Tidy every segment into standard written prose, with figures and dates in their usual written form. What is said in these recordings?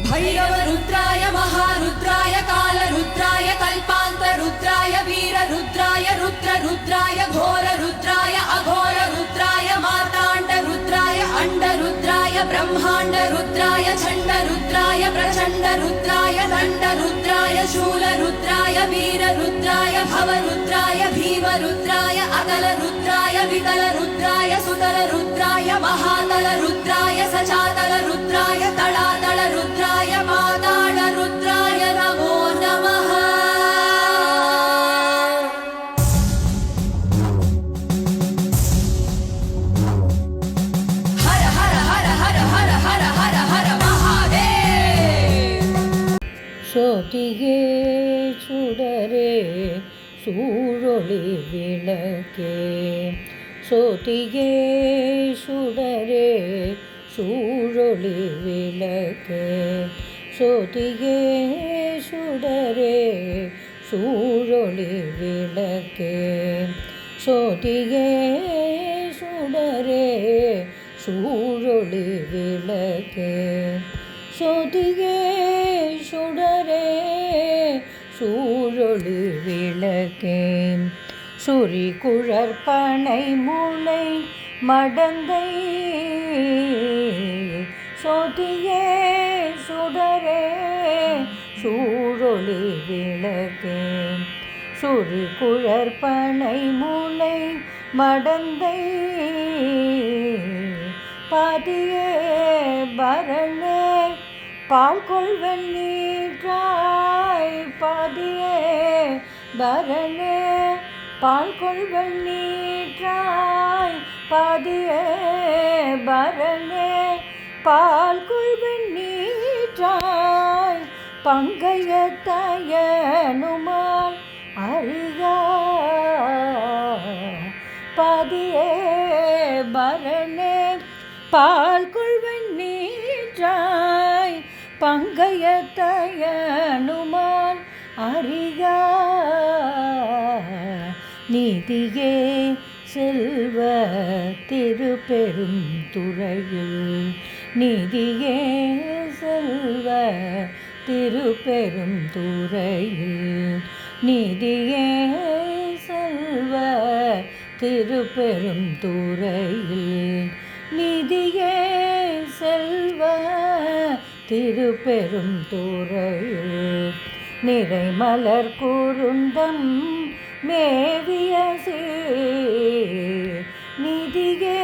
भैरवरुद्राय महारुद्राय कालरुद्राय कल्पान्तरुद्राय वीररुद्राय रुद्ररुद्राय घोररुद्राय अघोररुद्राय मार्ताण्डरुद्राय अण्डरुद्राय ब्रह्माण्डरुद्राय चण्डरुद्राय प्रचण्डरुद्राय दण्डरुद्राय शूलरुद्राय वीररुद्राय भवरुद्राय भीमरुद्राय अकलरुद्राय विकलरुद्राय सुतलरुद्राय महातलरुद्राय सचातलरुद्राय तलातलरुद्राय पातालरुद्राय नमो नमः। हर हर हर हर हर हर हर हर महादेव। சோதியே சுடரே சூழொளி விளக்கே சோதியே சுடரே சூழொளி விளக்கே சோதியே சுடரே சூழொளி விளக்கே சோதியே சுடரே சூழொளி விளக்கே சோதியே சுடரே சூழொளி விளக்கே சுரி குழற்பனை மூளை மடந்தை சோதியே சுடரே சூழொளி விளக்கே சுரி குழற்பனை மூளை மடந்தை பாதியே பரணே பால் கொள்வன் நீற்றாய் பாதியே பரணே பால் கொள்வன் நீற்றாய் பாதியே பரணே பால் கொள்வன் நீற்றாய் பங்கையத்தயனுமால் அறியா பாதியே பரணே பால் கொள்வன் நீற்றாய் பங்கையத்தயனுமால் அறியா நீதியே செல்வ திருப்பெரும் துறையில் நீதியே செல்வ திருப்பெரும் துறையில் நீதியே செல்வ திருப்பெரும் துறையில் நீதியே செல்வ திருப்பெரும் துறையில் நிறைமலர் குருந்தம் மேவிய நிதியே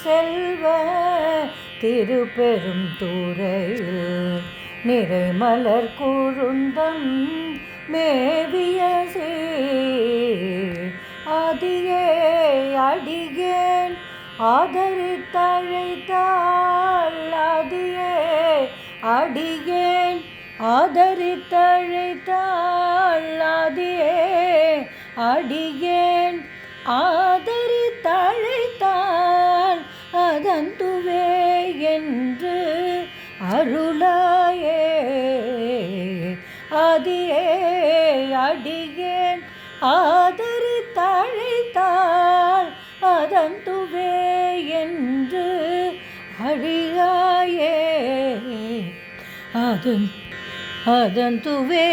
செல்வ திருப்பெரும் துறையில் நிறைமலர் குருந்தம் மேவிய ஆதியே அடியேன் ஆதரித்தழைத்தாள் ஆதியே அடியேன் ஆதரித்தழைத்தாள் ஆதியே அடியேன் ஆதரித்தழைத்தாள் அதந்துவே என்று அருளாயே ஆதியே அடியேன் ஆதரித்தழைத்தாள் அதந்துவே என்று அழியாயே அதந்துவே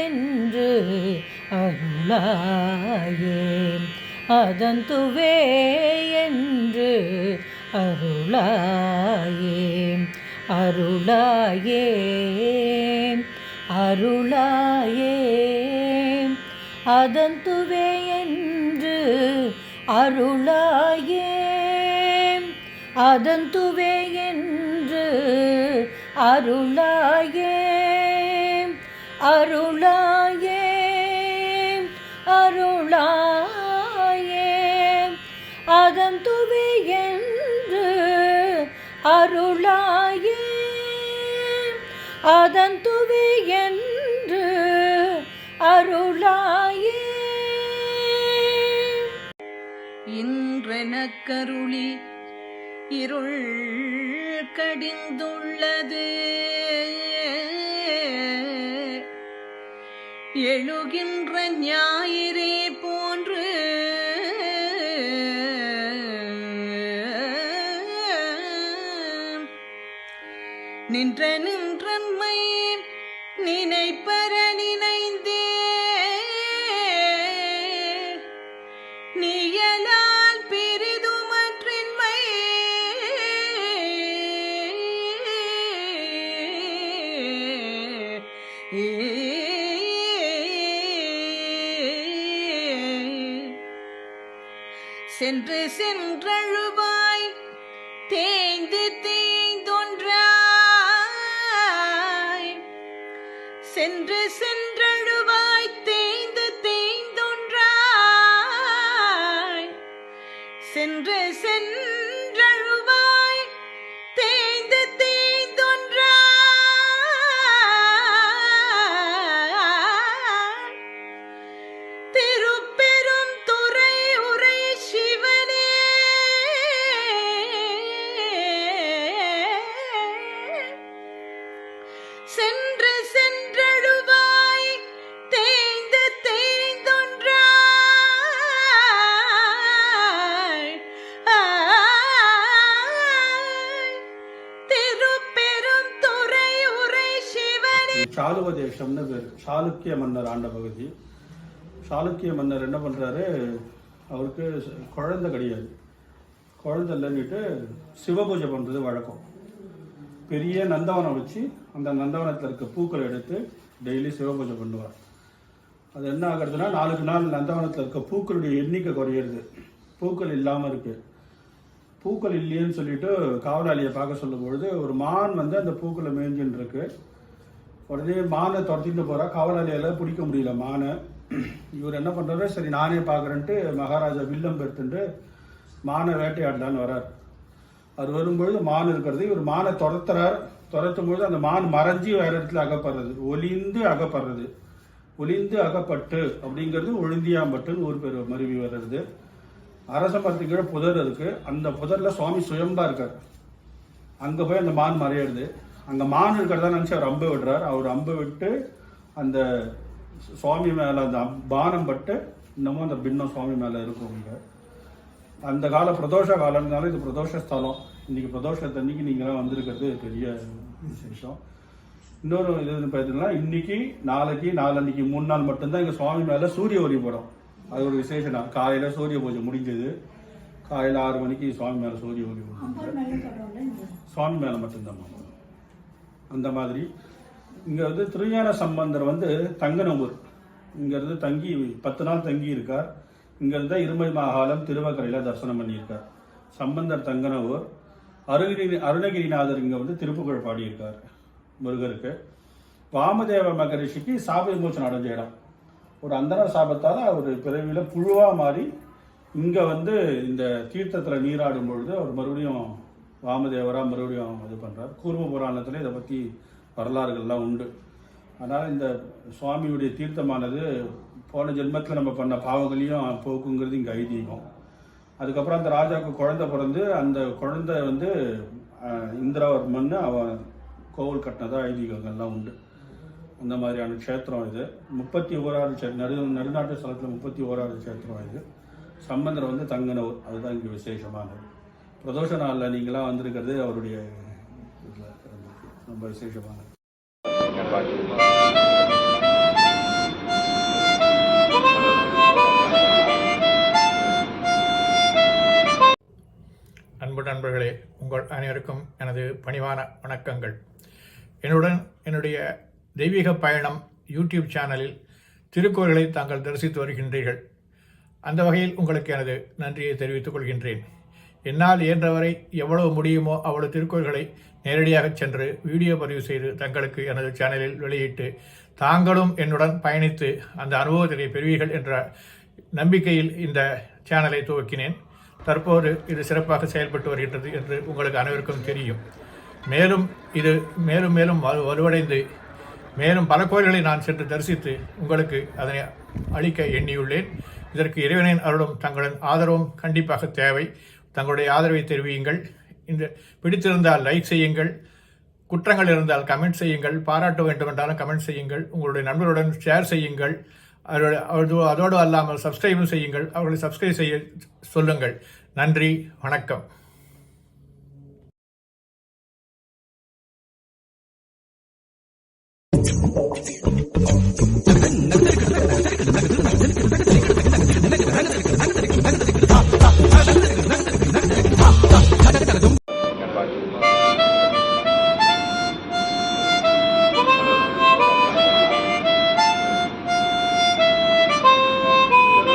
என்று அருளாயே அதந்துவே என்று அருளாயே அருளாயே அருளாயே அதந்துவே என்று அருளாயே அதந்துவே என்று அருளாயே அருளாயே அருளாயே அதந்துவே என்று அருளாயே அதந்துவே என்று அருளாயே இன்றெனக்கருளி இருள் கடிந்துள்ளது எழுகின்ற ஞாயிறே போன்று நின்றன்மை நினைப்பற நினைந்தே நீயலால் பிரிதுமற்றின்மை சென்று சென்றழுவாய் தேய்ந்து தேய்ந்தொன்றாய் சென்று சென்றழுவாய் தேய்ந்து தேய்ந்தொன்றாய் சென்று சென்றழுவாய் தேய்ந்து தேய்ந்தொன்றாய் திருப்பெரும் துறை உரை சிவனே சென்று சென்றழுவாய் தேய்ந்து தேய்ந்தொன்றாய் திருப்பெரும் துறை உரை சிவனே. சாளுவ தேசம்னு பேர். சாளுக்கிய மன்னர் ஆண்ட பகுதி. சாளுக்கிய மன்னர் என்ன பண்றாரு, அவருக்கு குழந்தை கிடையாது. குழந்தை இல்லைன்னுட்டு சிவபூஜை பண்றது வழக்கம். பெரிய நந்தவனம் வச்சு அந்த நந்தவனத்தில் இருக்க பூக்களை எடுத்து டெய்லி சிவபூஜை பண்ணுவார். அது என்ன ஆகுறதுன்னா, நாளுக்கு நாள் நந்தவனத்தில் இருக்க பூக்களுடைய எண்ணிக்கை குறையிறது. பூக்கள் இல்லாமல் இருக்கு. பூக்கள் இல்லையேன்னு சொல்லிட்டு காவலாளியை பார்க்க சொல்லும் பொழுது ஒரு மான் வந்து அந்த பூக்களை மேய்ஞ்சுன்னு இருக்கு. உடனே மானை துரத்திட்டு போறா. காவலாளியால பிடிக்க முடியல மானை. இவர் என்ன பண்றாரு, சரி நானே பார்க்குறேன்ட்டு மகாராஜா வில்லம் பெருத்துட்டு மானை வேட்டையாடலான்னு வர்றார். அவர் வரும்பொழுது மான் இருக்கிறது. இவர் மானை துரத்தும் பொழுது அந்த மான் மறைஞ்சி வேற இடத்துல அகப்படுறது, ஒளிந்து அகப்பட்டு அப்படிங்கிறது ஒழுந்தியாம்பட்டுன்னு ஊர் பேர் மருவி வர்றது. அரச மரத்துக்கு கீழே புதர் இருக்கு. அந்த புதர்ல சுவாமி சுயம்பா இருக்கார். அங்க போய் அந்த மான் மறையிறது. அங்க மான் இருக்கிறதா நினைச்சு அவர் அம்பு விடுறார். அவர் அம்பு விட்டு அந்த சுவாமி மேல அந்த பானம் பட்டு இன்னமும் அந்த பின்னம் சுவாமி மேல இருக்கும். அந்த கால பிரதோஷ காலம்னால இது பிரதோஷ ஸ்தலம். இன்னைக்கு பிரதோஷத்தன்னைக்கு நீங்களாம் வந்திருக்கிறது பெரிய விசேஷம். இன்னொரு இது பார்த்தீங்கன்னா, இன்னைக்கு நாளைக்கு நாளன்னைக்கு 3 நாள் மட்டும்தான் இங்க சுவாமி மேல சூரிய ஒளி படம். அது ஒரு விசேஷம் தான். காலையில சூரிய பூஜை முடிஞ்சது. காலையில 6 மணிக்கு சுவாமி மேல சூரிய ஒளி சுவாமி மேல மட்டும்தான். அந்த மாதிரி இங்க வந்து திருஞான சம்பந்தர் வந்து தங்கனூர் இங்க இருந்து தங்கி 10 நாள் தங்கி இருக்கார். இங்க இருந்தா இருமல் மாகாலம் திருவக்கரையில தரிசனம் பண்ணியிருக்கார். சம்பந்தர் தங்கனூர். அருணகிரிநாதர் இங்க வந்து திருப்புகழ் பாடியிருக்கார் முருகருக்கு. வாமதேவ மகரிஷிக்கு சாப விமோசனம் அடைஞ்ச இடம். ஒரு அந்தர சாபத்தால அவர் பிறவியில புழுவா மாறி இங்க வந்து இந்த தீர்த்தத்துல நீராடும் பொழுது அவர் மறுபடியும் வாமதேவரா மறுபடியும் இது பண்றார். கூர்ம புராணத்துல இதை பத்தி வரலாறுகள்லாம் உண்டு. அதனால இந்த சுவாமியுடைய தீர்த்தமானது போன ஜென்மத்தில் நம்ம பண்ண பாவங்களையும் போக்குங்கிறது இங்கே ஐதீகம். அதுக்கப்புறம் அந்த ராஜாவுக்கு குழந்தை பிறந்து அந்த குழந்தை வந்து இந்திரவர்மன் அவன் கோவில் கட்டினதா ஐதீகங்கள்லாம் உண்டு. அந்த மாதிரியான க்ஷேத்திரம் இது. 31 நடுநாட்டு ஸ்தலத்தில் 31 க்ஷேத்திரம் இது. சம்பந்தர் வந்து தங்கனூர். அதுதான் இங்கே விசேஷமானது. பிரதோஷ நாளில் நீங்களாம் வந்திருக்கிறது அவருடைய ரொம்ப விசேஷமானது. அன்பு நண்பர்களே, உங்கள் அனைவருக்கும் எனது பணிவான வணக்கங்கள். என்னுடைய தெய்வீக பயணம் யூடியூப் சேனலில் திருக்கோயில்களை தாங்கள் தரிசித்து வருகின்றீர்கள். அந்த வகையில் உங்களுக்கு எனது நன்றியை தெரிவித்துக் கொள்கின்றேன். என்னால் இயன்றவரை எவ்வளவு முடியுமோ அவ்வளவு திருக்கோயில்களை நேரடியாக சென்று வீடியோ பதிவு செய்து தங்களுக்கு எனது சேனலில் வெளியிட்டு தாங்களும் என்னுடன் பயணித்து அந்த அனுபவத்தினை பெறுவீர்கள் என்ற நம்பிக்கையில் இந்த சேனலை துவக்கினேன். தற்போது இது சிறப்பாக செயல்பட்டு வருகின்றது என்று உங்களுக்கு அனைவருக்கும் தெரியும். மேலும் இது மேலும் மேலும் வலுவடைந்து மேலும் பல கோயில்களை நான் சென்று தரிசித்து உங்களுக்கு அதனை அளிக்க எண்ணியுள்ளேன். இதற்கு இறைவனின் அருளும் தங்களின் ஆதரவும் கண்டிப்பாக தேவை. தங்களுடைய ஆதரவை தெரிவியுங்கள். இந்த பிடித்திருந்தால் லைக் செய்யுங்கள், குற்றங்கள் இருந்தால் கமெண்ட் செய்யுங்கள், பாராட்ட வேண்டுமென்றாலும் கமெண்ட் செய்யுங்கள், உங்களுடைய நண்பர்களுடன் ஷேர் செய்யுங்கள், அதோடு அல்லாமல் சப்ஸ்கிரைபும் செய்யுங்கள், அவர்களை சப்ஸ்கிரைப் செய்ய சொல்லுங்கள். நன்றி, வணக்கம்.